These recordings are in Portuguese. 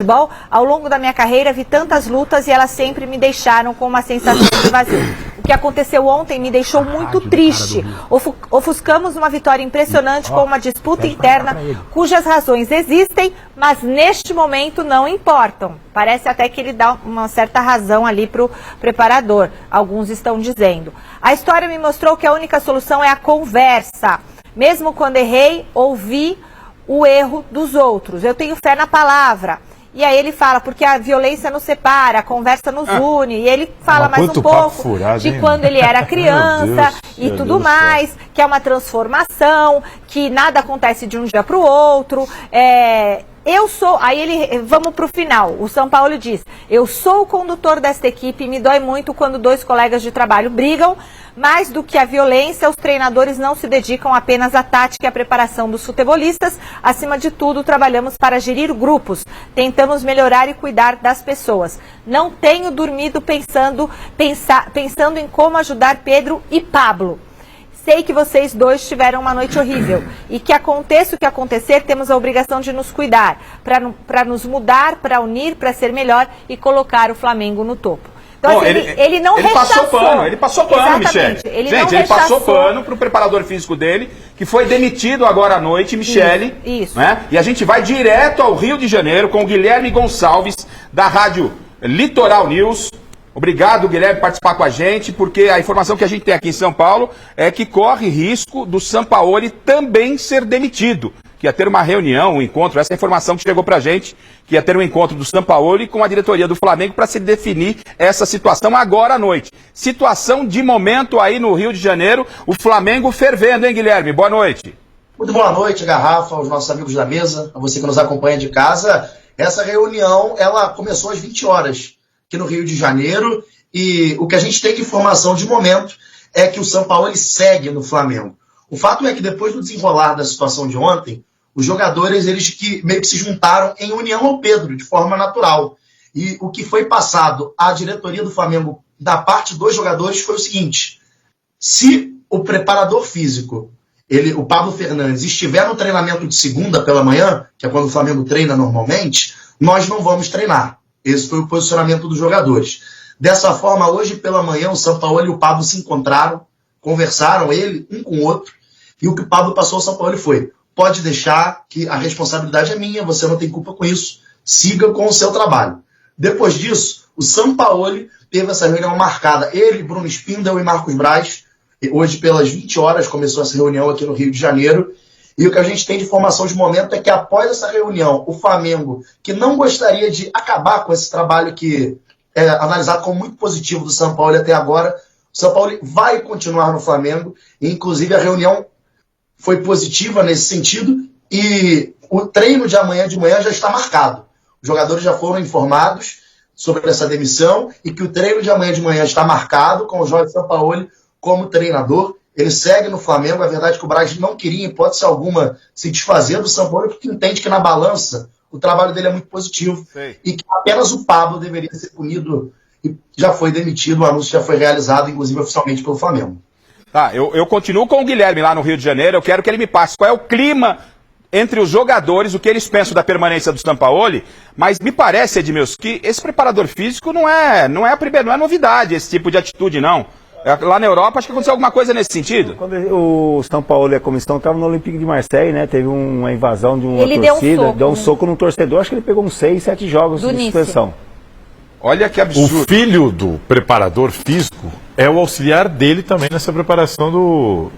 futebol, ao longo da minha carreira vi tantas lutas e elas sempre me deixaram com uma sensação de vazio. O que aconteceu ontem me deixou muito triste. Ofuscamos uma vitória impressionante com uma disputa interna cujas razões existem, mas neste momento não importam. Parece até que ele dá uma certa razão ali para o preparador, alguns estão dizendo. A história me mostrou que a única solução é a conversa. Mesmo quando errei, ouvi o erro dos outros. Eu tenho fé na palavra. E aí ele fala, porque a violência nos separa, a conversa nos une. E ele fala mais um pouco de quando ele era criança e tudo mais, que é uma transformação, que nada acontece de um dia para o outro. Eu sou, aí vamos para o final, o São Paulo diz, eu sou o condutor desta equipe e me dói muito quando dois colegas de trabalho brigam, mais do que a violência, os treinadores não se dedicam apenas à tática e à preparação dos futebolistas, acima de tudo trabalhamos para gerir grupos, tentamos melhorar e cuidar das pessoas. Não tenho dormido pensando em como ajudar Pedro e Pablo. Sei que vocês dois tiveram uma noite horrível e que aconteça o que acontecer, temos a obrigação de nos cuidar, para nos mudar, para unir, para ser melhor e colocar o Flamengo no topo. Então, bom, assim, ele não rechaçou. Ele passou pano, Michele. Ele passou pano para o preparador físico dele, que foi demitido agora à noite, Michele. Isso. Né? E a gente vai direto ao Rio de Janeiro com o Guilherme Gonçalves, da rádio Litoral News. Obrigado, Guilherme, por participar com a gente, porque a informação que a gente tem aqui em São Paulo é que corre risco do Sampaoli também ser demitido. Que ia ter uma reunião, um encontro, essa é a informação que chegou pra gente, que ia ter um encontro do Sampaoli com a diretoria do Flamengo para se definir essa situação agora à noite. Situação de momento aí no Rio de Janeiro, o Flamengo fervendo, hein, Guilherme? Boa noite. Muito boa noite, Garrafa, aos nossos amigos da mesa, a você que nos acompanha de casa. Essa reunião, ela começou às 20 horas. Aqui no Rio de Janeiro, e o que a gente tem de informação de momento é que o Sampaoli segue no Flamengo. O fato é que depois do desenrolar da situação de ontem, os jogadores eles que meio que se juntaram em união ao Pedro, de forma natural. E o que foi passado à diretoria do Flamengo da parte dos jogadores foi o seguinte: se o preparador físico, o Pablo Fernandes, estiver no treinamento de segunda pela manhã, que é quando o Flamengo treina normalmente, nós não vamos treinar. Esse foi o posicionamento dos jogadores. Dessa forma, hoje pela manhã, o Sampaoli e o Pablo se encontraram, conversaram, ele, um com o outro, e o que o Pablo passou ao Sampaoli foi: pode deixar que a responsabilidade é minha, você não tem culpa com isso, siga com o seu trabalho. Depois disso, o Sampaoli teve essa reunião marcada, ele, Bruno Spindel e Marcos Braz, e hoje pelas 20 horas começou essa reunião aqui no Rio de Janeiro. E o que a gente tem de informação de momento é que após essa reunião, o Flamengo, que não gostaria de acabar com esse trabalho que é analisado como muito positivo do Sampaoli até agora, o Sampaoli vai continuar no Flamengo, e inclusive a reunião foi positiva nesse sentido, e o treino de amanhã de manhã já está marcado. Os jogadores já foram informados sobre essa demissão, e que o treino de amanhã de manhã está marcado com o Jorge Sampaoli como treinador. Ele segue no Flamengo. A verdade é que o Braz não queria, em hipótese alguma, se desfazer do Sampaoli, porque entende que na balança o trabalho dele é muito positivo. Sei. E que apenas o Pablo deveria ser punido, e já foi demitido, o anúncio já foi realizado, inclusive oficialmente pelo Flamengo. Tá, eu continuo com o Guilherme lá no Rio de Janeiro. Eu quero que ele me passe qual é o clima entre os jogadores, o que eles pensam da permanência do Sampaoli, mas me parece, Edmilson, que esse preparador físico não é novidade, esse tipo de atitude, não. Lá na Europa, acho que aconteceu alguma coisa nesse sentido. Quando o São Paulo e a comissão estavam no Olympique de Marseille, né? Teve uma invasão de uma torcida, deu um soco num torcedor, acho que ele pegou uns 6, 7 jogos de suspensão. Olha que absurdo. O filho do preparador físico é o auxiliar dele também nessa preparação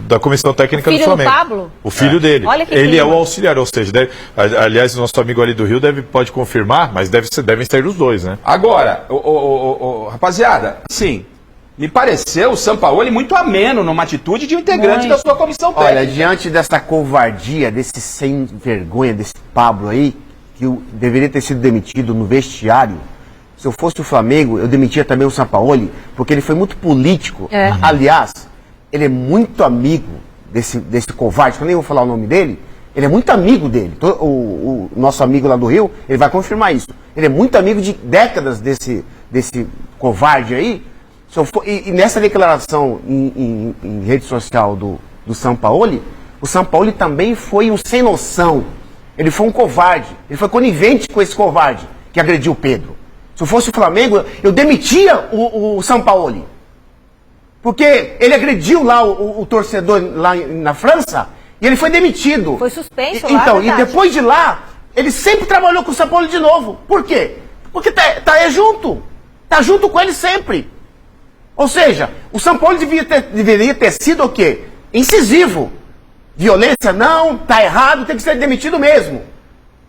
da comissão técnica do Flamengo. O filho do Pablo? O filho dele. Olha que ele é o auxiliar, ou seja, aliás, o nosso amigo ali do Rio pode confirmar, mas devem sair os dois, né? Agora, rapaziada, sim. Me pareceu o Sampaoli muito ameno numa atitude de um integrante da sua comissão técnica. Olha, diante dessa covardia, desse sem vergonha, desse Pablo aí, que deveria ter sido demitido no vestiário, se eu fosse o Flamengo, eu demitia também o Sampaoli, porque ele foi muito político. Aliás, ele é muito amigo desse covarde, que eu nem vou falar o nome dele, ele é muito amigo dele. O nosso amigo lá do Rio, ele vai confirmar isso. Ele é muito amigo de décadas desse covarde aí. E nessa declaração em rede social do Sampaoli, o Sampaoli também foi um sem noção. Ele foi um covarde. Ele foi conivente com esse covarde que agrediu o Pedro. Se eu fosse o Flamengo, eu demitia o Sampaoli. Porque ele agrediu lá o torcedor lá na França e ele foi demitido. Foi suspenso lá, Então, e verdade. depois de lá, ele sempre trabalhou com o Sampaoli de novo. Por quê? Porque tá junto. Tá junto com ele sempre. Ou seja, o Sampaoli deveria ter sido o quê? Incisivo. Violência não, tá errado, tem que ser demitido mesmo.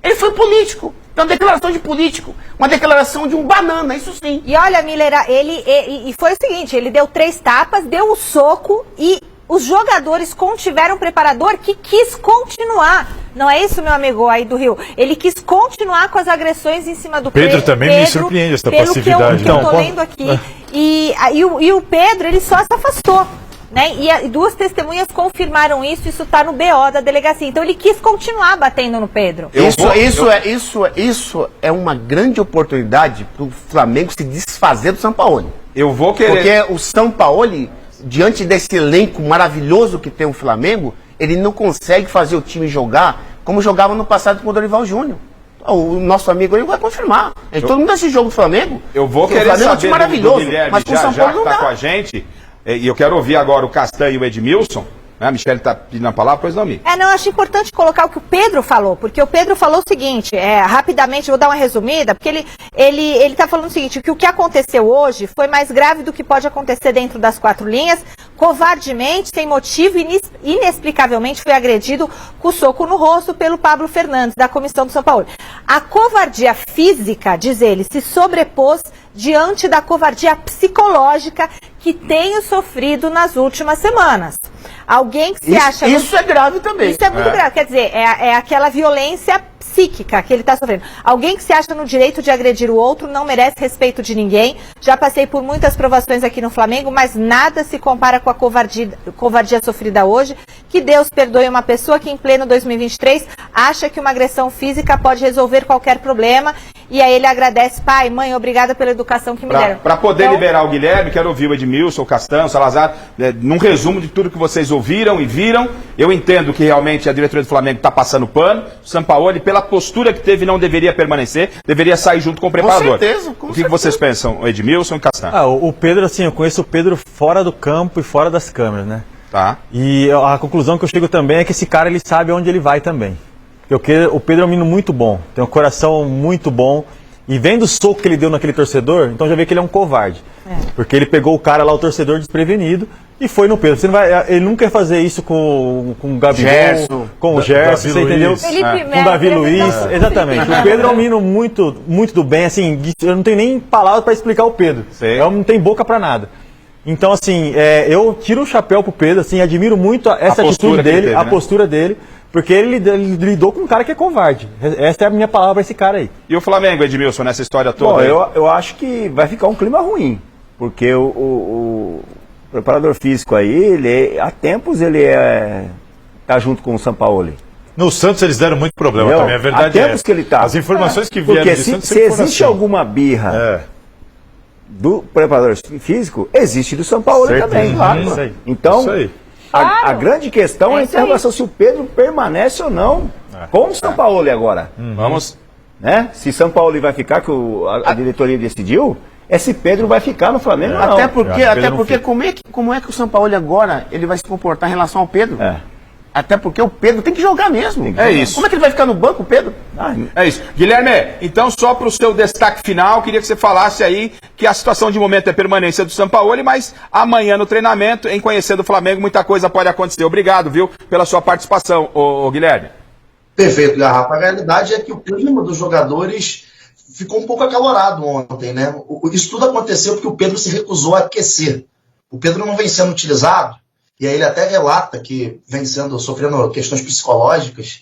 Ele foi político. Então, declaração de político. Uma declaração de um banana, isso sim. E olha, Miller, e foi o seguinte, ele deu 3 tapas, deu um soco e os jogadores contiveram um preparador que quis continuar. Não é isso, meu amigo aí do Rio? Ele quis continuar com as agressões em cima do Pedro também me surpreende essa passividade. Pelo que eu tô lendo aqui. E o Pedro, ele só se afastou. Né? E 2 testemunhas confirmaram isso está no BO da delegacia. Então ele quis continuar batendo no Pedro. Isso é uma grande oportunidade para o Flamengo se desfazer do Sampaoli. Eu vou querer... Porque o Sampaoli, diante desse elenco maravilhoso que tem o Flamengo, ele não consegue fazer o time jogar como jogava no passado com o Dorival Júnior. O nosso amigo aí vai confirmar. Todo mundo assiste jogo do Flamengo. Eu vou querer Flamengo saber é um time maravilhoso, do Guilherme, mas com o já Sampaoli que não está dá. com a gente. E eu quero ouvir agora o Castanho e o Edmilson. A Michele está pedindo a palavra, pois não, Mi. Não, eu acho importante colocar o que o Pedro falou, porque o Pedro falou o seguinte, rapidamente, vou dar uma resumida, porque ele tá falando o seguinte, que o que aconteceu hoje foi mais grave do que pode acontecer dentro das 4 linhas, covardemente, sem motivo, inexplicavelmente foi agredido com o soco no rosto pelo Pablo Fernandes, da comissão do São Paulo. A covardia física, diz ele, se sobrepôs diante da covardia psicológica que tenho sofrido nas últimas semanas. Alguém que se acha... Isso é grave também. Isso é muito grave. Quer dizer, é aquela violência psíquica que ele está sofrendo. Alguém que se acha no direito de agredir o outro não merece respeito de ninguém. Já passei por muitas provações aqui no Flamengo, mas nada se compara com a covardia sofrida hoje. Que Deus perdoe uma pessoa que em pleno 2023 acha que uma agressão física pode resolver qualquer problema. E aí ele agradece, pai, mãe, obrigada pela educação que me deram. Para poder Então, liberar o Guilherme, quero ouvir o Edmilson, o Castanho, o Salazar, num resumo de tudo que vocês ouviram e viram. Eu entendo que realmente a diretoria do Flamengo está passando pano. O Sampaoli, pela postura que teve, não deveria permanecer, deveria sair junto com o preparador. Com certeza. O que vocês pensam, Edmilson e Castanho? O Pedro, assim, eu conheço o Pedro fora do campo e fora das câmeras, né? Tá. E a conclusão que eu chego também é que esse cara, ele sabe onde ele vai também. Porque o Pedro é um menino muito bom, tem um coração muito bom. E vendo o soco que ele deu naquele torcedor, então já vê que ele é um covarde. Porque ele pegou o cara lá, o torcedor desprevenido, e foi no Pedro. Ele não quer fazer isso com o Gabigol, com o Gerson, você entendeu? Com o Davi Luiz, exatamente. O Pedro é um menino muito, muito do bem, assim, eu não tenho nem palavras para explicar o Pedro. Não tem boca para nada. Então, assim, eu tiro o chapéu pro Pedro, assim, admiro muito essa atitude dele, a postura dele. Porque ele lidou com um cara que é covarde. Essa é a minha palavra pra esse cara aí. E o Flamengo, Edmilson, nessa história toda? Bom, eu acho que vai ficar um clima ruim. Porque o preparador físico aí, há tempos ele tá junto com o Sampaoli. No Santos eles deram muito problema também, a verdade há tempos que ele tá. As informações que vieram porque de Santos se existe alguma birra do preparador físico, existe do Sampaoli também, claro. Isso aí. Então, isso aí. A grande questão é a interrogação se o Pedro permanece ou não com o Sampaoli agora. Vamos. Né? Se Sampaoli vai ficar, que a diretoria decidiu, se Pedro vai ficar no Flamengo ou não. Até porque como é que o Sampaoli agora ele vai se comportar em relação ao Pedro? Até porque o Pedro tem que jogar mesmo. Isso. Como é que ele vai ficar no banco, o Pedro? É isso. Guilherme, então só para o seu destaque final, queria que você falasse aí que a situação de momento é permanência do Sampaoli, mas amanhã no treinamento, em conhecendo o Flamengo, muita coisa pode acontecer. Obrigado, viu, pela sua participação, ô Guilherme. Perfeito, Garrafa. A realidade é que o clima dos jogadores ficou um pouco acalorado ontem, né? Isso tudo aconteceu porque o Pedro se recusou a aquecer. O Pedro não vem sendo utilizado. E aí ele até relata que vem sofrendo questões psicológicas,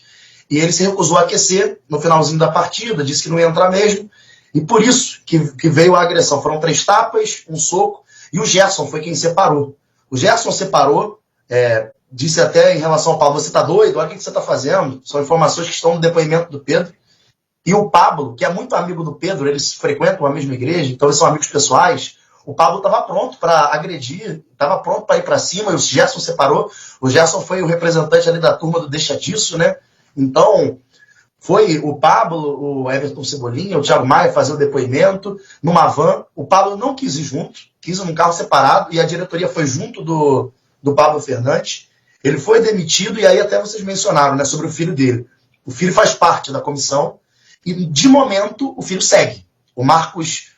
e ele se recusou a aquecer no finalzinho da partida, disse que não ia entrar mesmo, e por isso que veio a agressão. Foram 3 tapas, um soco, e o Gerson foi quem separou. O Gerson separou, disse até em relação ao Pablo, você tá doido? Olha o que você tá fazendo. São informações que estão no depoimento do Pedro. E o Pablo, que é muito amigo do Pedro, eles frequentam a mesma igreja, então eles são amigos pessoais. O Pablo estava pronto para agredir, estava pronto para ir para cima, e o Gerson separou. O Gerson foi o representante ali da turma do Deixa Disso, né? Então, Foi o Pablo, o Everton Cebolinha, o Thiago Maia fazer o depoimento numa van. O Pablo não quis ir junto, quis ir num carro separado, e a diretoria foi junto do Pablo Fernandes. Ele foi demitido, e aí até vocês mencionaram, né, sobre o filho dele. O filho faz parte da comissão, e de momento o filho segue. O Marcos,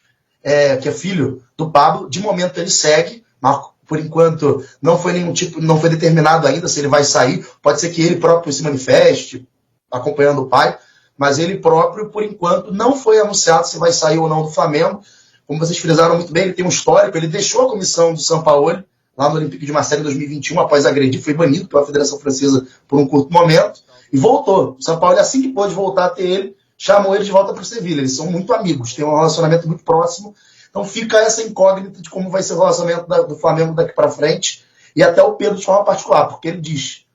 que é filho do Pablo, de momento ele segue. Marco, por enquanto, não foi determinado ainda se ele vai sair. Pode ser que ele próprio se manifeste, acompanhando o pai, mas ele próprio, por enquanto, não foi anunciado se vai sair ou não do Flamengo. Como vocês frisaram muito bem, ele tem um histórico, ele deixou a comissão do Sampaoli, lá no Olympique de Marseille em 2021, após agredir, foi banido pela Federação Francesa por um curto momento, e voltou. O Sampaoli, assim que pôde voltar a ter ele, chamou ele de volta para o Sevilha. Eles são muito amigos, têm um relacionamento muito próximo, então fica essa incógnita de como vai ser o relacionamento do Flamengo daqui para frente, e até o Pedro de forma particular, porque ele diz,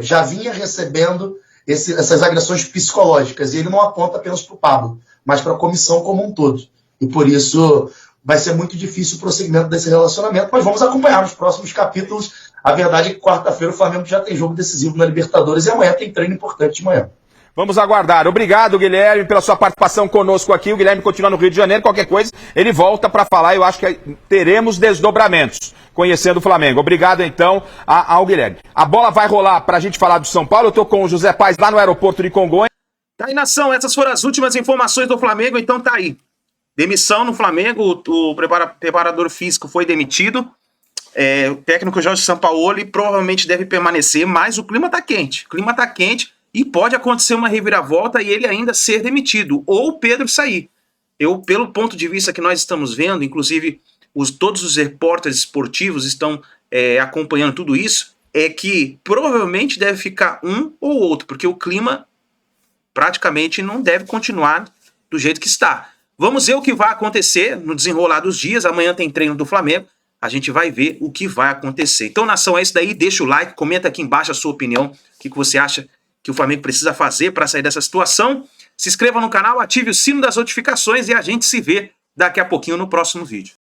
já vinha recebendo essas agressões psicológicas, e ele não aponta apenas para o Pablo, mas para a comissão como um todo. E por isso vai ser muito difícil o prosseguimento desse relacionamento, mas vamos acompanhar nos próximos capítulos. A verdade é que quarta-feira o Flamengo já tem jogo decisivo na Libertadores e amanhã tem treino importante de manhã. Vamos aguardar. Obrigado, Guilherme, pela sua participação conosco aqui. O Guilherme continua no Rio de Janeiro. Qualquer coisa, ele volta para falar. Eu acho que teremos desdobramentos conhecendo o Flamengo. Obrigado, então, ao Guilherme. A bola vai rolar para a gente falar do São Paulo. Eu estou com o José Paes lá no aeroporto de Congonhas. Tá aí, nação. Essas foram as últimas informações do Flamengo. Então tá aí. Demissão no Flamengo. O preparador físico foi demitido. O técnico Jorge Sampaoli provavelmente deve permanecer, mas o clima tá quente. O clima tá quente. E pode acontecer uma reviravolta e ele ainda ser demitido, ou o Pedro sair. Pelo ponto de vista que nós estamos vendo, inclusive todos os repórteres esportivos estão acompanhando tudo isso, é que provavelmente deve ficar um ou outro, porque o clima praticamente não deve continuar do jeito que está. Vamos ver o que vai acontecer no desenrolar dos dias. Amanhã tem treino do Flamengo, a gente vai ver o que vai acontecer. Então, nação, é isso daí. Deixa o like, comenta aqui embaixo a sua opinião, o que você acha que o Flamengo precisa fazer para sair dessa situação. Se inscreva no canal, ative o sino das notificações e a gente se vê daqui a pouquinho no próximo vídeo.